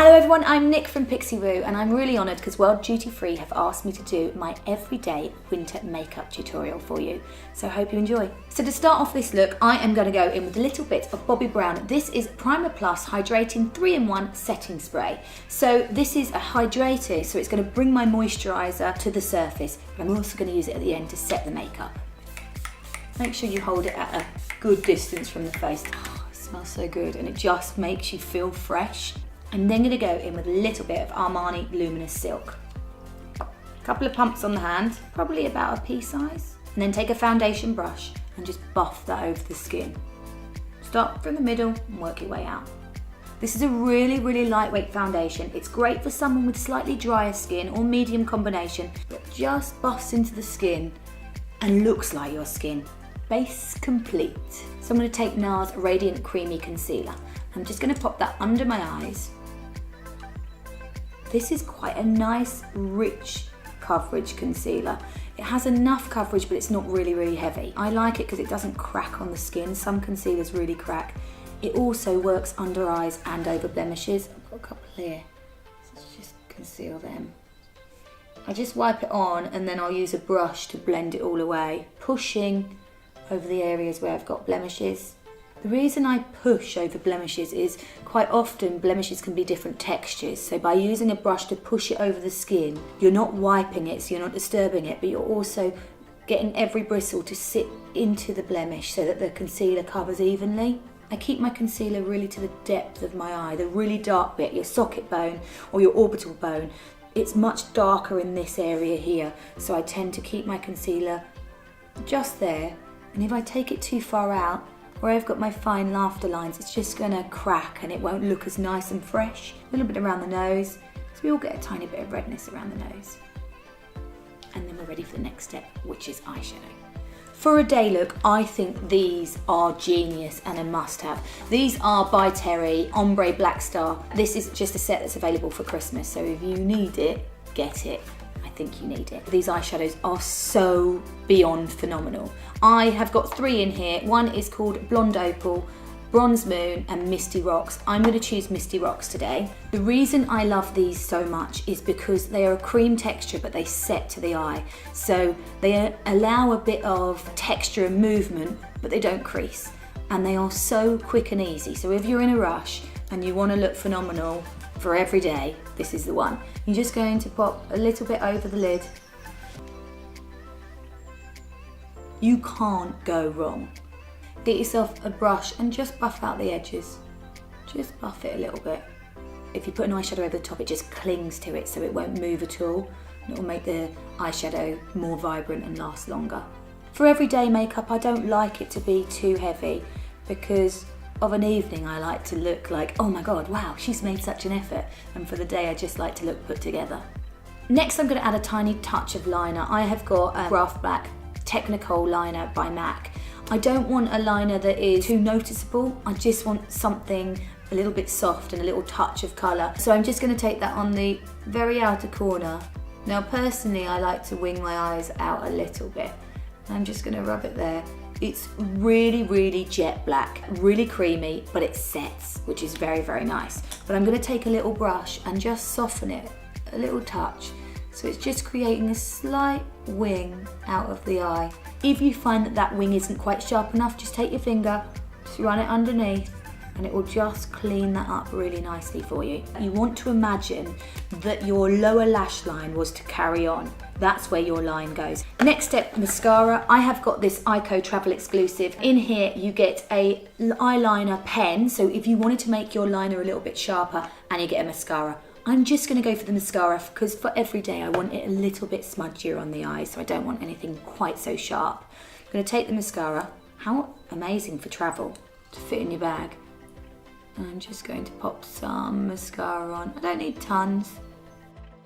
Hello everyone, I'm Nick from Pixiwoo and I'm really honoured because World Duty Free have asked me to do my everyday winter makeup tutorial for you. So I hope you enjoy. So to start off this look, I am going to go in with a little bit of Bobbi Brown. This is Primer Plus Hydrating 3-in-1 Setting Spray. So this is a hydrator, so it's going to bring my moisturiser to the surface. But I'm also going to use it at the end to set the makeup. Make sure you hold it at a good distance from the face. Oh, it smells so good and it just makes you feel fresh. I'm then going to go in with a little bit of Armani Luminous Silk. A couple of pumps on the hand, probably about a pea size. And then take a foundation brush and just buff that over the skin. Start from the middle and work your way out. This is a really, really lightweight foundation. It's great for someone with slightly drier skin or medium combination, but just buffs into the skin and looks like your skin. Base complete. So I'm going to take NARS Radiant Creamy Concealer. I'm just going to pop that under my eyes. This is quite a nice, rich coverage concealer. It has enough coverage, but it's not really, really heavy. I like it because it doesn't crack on the skin. Some concealers really crack. It also works under eyes and over blemishes. I've got a couple here. Let's just conceal them. I just wipe it on and then I'll use a brush to blend it all away, pushing over the areas where I've got blemishes. The reason I push over blemishes is quite often blemishes can be different textures. So by using a brush to push it over the skin, you're not wiping it, so you're not disturbing it, but you're also getting every bristle to sit into the blemish so that the concealer covers evenly. I keep my concealer really to the depth of my eye, the really dark bit, your socket bone or your orbital bone. It's much darker in this area here, so I tend to keep my concealer just there. And if I take it too far out, where I've got my fine laughter lines, it's just gonna crack and it won't look as nice and fresh. A little bit around the nose, so we all get a tiny bit of redness around the nose. And then we're ready for the next step, which is eyeshadow. For a day look, I think these are genius and a must-have. These are by Terry, Ombre Black Star. This is just a set that's available for Christmas, so if you need it, get it. I think you need it. These eyeshadows are so beyond phenomenal. I have got 3 in here. One is called Blonde Opal, Bronze Moon and Misty Rocks. I'm going to choose Misty Rocks today. The reason I love these so much is because they are a cream texture but they set to the eye. So they allow a bit of texture and movement but they don't crease. And they are so quick and easy. So if you're in a rush and you want to look phenomenal for every day, this is the one. You're just going to pop a little bit over the lid. You can't go wrong. Get yourself a brush and just buff out the edges. Just buff it a little bit. If you put an eyeshadow over the top, it just clings to it so it won't move at all. It will make the eyeshadow more vibrant and last longer. For everyday makeup, I don't like it to be too heavy because of an evening I like to look like, oh my god, wow, she's made such an effort. And for the day, I just like to look put together. Next, I'm going to add a tiny touch of liner. I have got a Craft Black Technicolor liner by MAC. I don't want a liner that is too noticeable. I just want something a little bit soft and a little touch of colour. So I'm just going to take that on the very outer corner. Now personally, I like to wing my eyes out a little bit. I'm just going to rub it there. It's really, really jet black, really creamy, but it sets, which is very, very nice. But I'm going to take a little brush and just soften it, a little touch. So it's just creating a slight wing out of the eye. If you find that that wing isn't quite sharp enough, just take your finger, just run it underneath, and it will just clean that up really nicely for you. You want to imagine that your lower lash line was to carry on. That's where your line goes. Next step, mascara. I have got this Ico Travel Exclusive. In here, you get a eyeliner pen. So if you wanted to make your liner a little bit sharper, and you get a mascara. I'm just gonna go for the mascara because for every day I want it a little bit smudgier on the eyes, so I don't want anything quite so sharp. I'm gonna take the mascara. How amazing for travel to fit in your bag. And I'm just going to pop some mascara on. I don't need tons.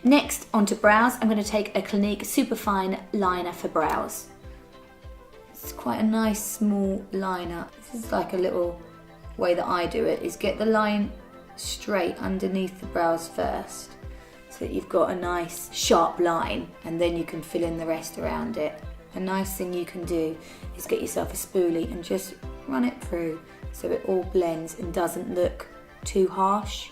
Next, onto brows. I'm going to take a Clinique Superfine liner for brows. It's quite a nice small liner. This is like a little way that I do it, is get the line straight underneath the brows first so that you've got a nice sharp line and then you can fill in the rest around it. A nice thing you can do is get yourself a spoolie and just run it through so it all blends and doesn't look too harsh.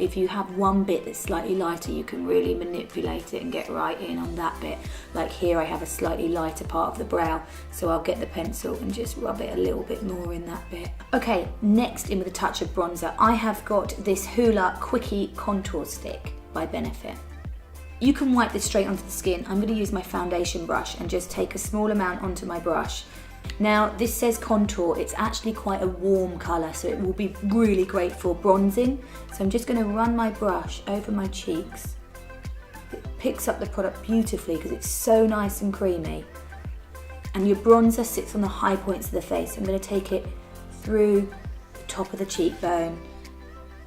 if you have one bit that's slightly lighter, you can really manipulate it and get right in on that bit. Like here I have a slightly lighter part of the brow, so I'll get the pencil and just rub it a little bit more in that bit. Okay, next in with a touch of bronzer, I have got this Hoola Quickie Contour Stick by Benefit. You can wipe this straight onto the skin. I'm going to use my foundation brush and just take a small amount onto my brush. Now this says contour, it's actually quite a warm colour, so it will be really great for bronzing. So I'm just going to run my brush over my cheeks. It picks up the product beautifully because it's so nice and creamy. And your bronzer sits on the high points of the face. I'm going to take it through the top of the cheekbone,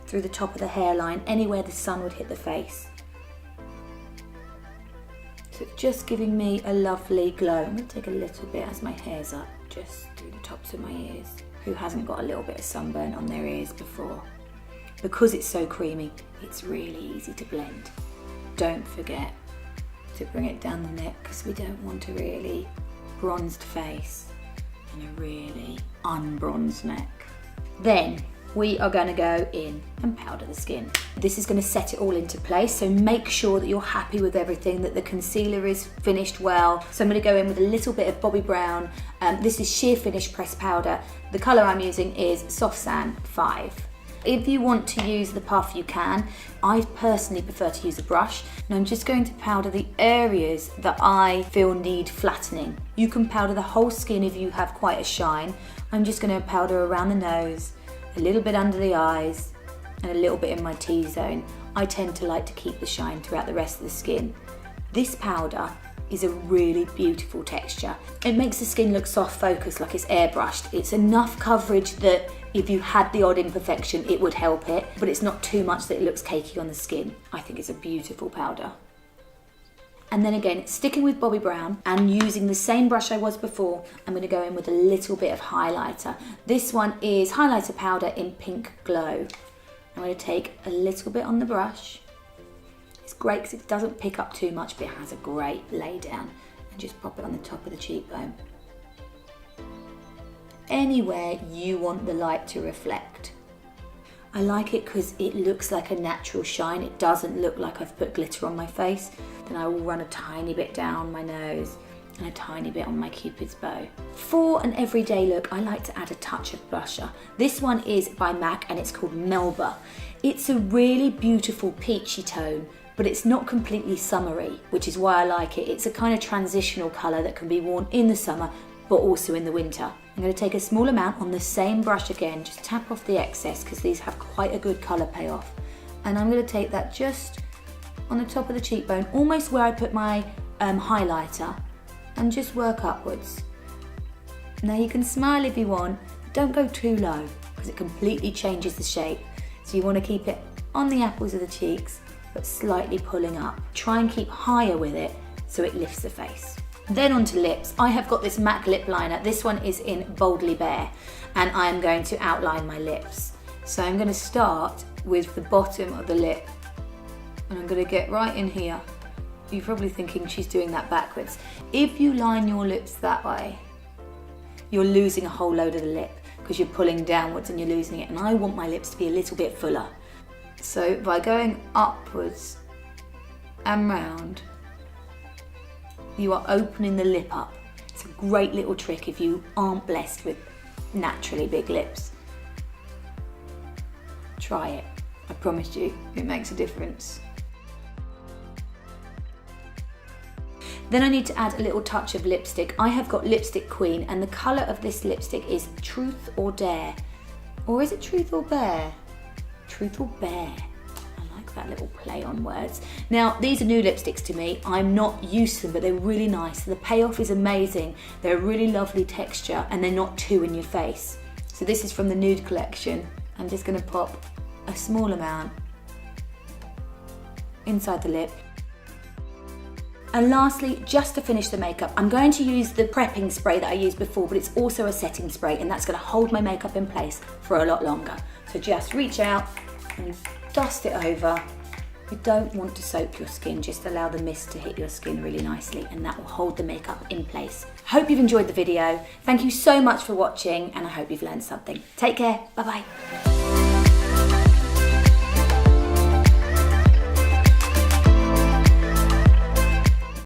through the top of the hairline, anywhere the sun would hit the face. So it's just giving me a lovely glow. I'm going to take a little bit as my hair's up, just through the tops of my ears. Who hasn't got a little bit of sunburn on their ears before? Because it's so creamy, it's really easy to blend. Don't forget to bring it down the neck because we don't want a really bronzed face and a really unbronzed neck. Then we are going to go in and powder the skin. This is going to set it all into place, so make sure that you're happy with everything, that the concealer is finished well. So I'm going to go in with a little bit of Bobbi Brown. This is Sheer Finish Pressed Powder. The colour I'm using is Soft Sand 5. If you want to use the puff, you can. I personally prefer to use a brush. And I'm just going to powder the areas that I feel need flattening. You can powder the whole skin if you have quite a shine. I'm just going to powder around the nose, a little bit under the eyes, and a little bit in my T-zone. I tend to like to keep the shine throughout the rest of the skin. This powder is a really beautiful texture. It makes the skin look soft focused, like it's airbrushed. It's enough coverage that if you had the odd imperfection, it would help it, but it's not too much that it looks cakey on the skin. I think it's a beautiful powder. And then again, sticking with Bobbi Brown and using the same brush I was before, I'm going to go in with a little bit of highlighter. This one is highlighter powder in Pink Glow. I'm going to take a little bit on the brush. It's great because it doesn't pick up too much, but it has a great lay down. And just pop it on the top of the cheekbone. Anywhere you want the light to reflect. I like it because it looks like a natural shine. It doesn't look like I've put glitter on my face. Then I will run a tiny bit down my nose and a tiny bit on my Cupid's bow. For an everyday look, I like to add a touch of blusher. This one is by MAC and it's called Melba. It's a really beautiful peachy tone, but it's not completely summery, which is why I like it. It's a kind of transitional colour that can be worn in the summer, but also in the winter. I'm going to take a small amount on the same brush again, just tap off the excess because these have quite a good colour payoff. And I'm going to take that just on the top of the cheekbone, almost where I put my highlighter, and just work upwards. Now you can smile if you want, but don't go too low because it completely changes the shape. So you want to keep it on the apples of the cheeks, but slightly pulling up. Try and keep higher with it so it lifts the face. Then onto lips. I have got this MAC lip liner. This one is in Boldly Bare, and I am going to outline my lips. So I'm going to start with the bottom of the lip, and I'm going to get right in here. You're probably thinking she's doing that backwards. If you line your lips that way, you're losing a whole load of the lip because you're pulling downwards and you're losing it, and I want my lips to be a little bit fuller. So by going upwards and round, you are opening the lip up. It's a great little trick if you aren't blessed with naturally big lips. Try it. I promise you, it makes a difference. Then I need to add a little touch of lipstick. I have got Lipstick Queen, and the colour of this lipstick is Truth or Dare. Or is it Truth or Bear? Truth or Bear. I like that little play on words. Now, these are new lipsticks to me. I'm not used to them, but they're really nice. The payoff is amazing. They're a really lovely texture, and they're not too in your face. So this is from the Nude collection. I'm just going to pop a small amount inside the lip. And lastly, just to finish the makeup, I'm going to use the prepping spray that I used before, but it's also a setting spray, and that's going to hold my makeup in place for a lot longer. So just reach out and dust it over. You don't want to soak your skin, just allow the mist to hit your skin really nicely, and that will hold the makeup in place. Hope you've enjoyed the video. Thank you so much for watching, and I hope you've learned something. Take care, bye bye.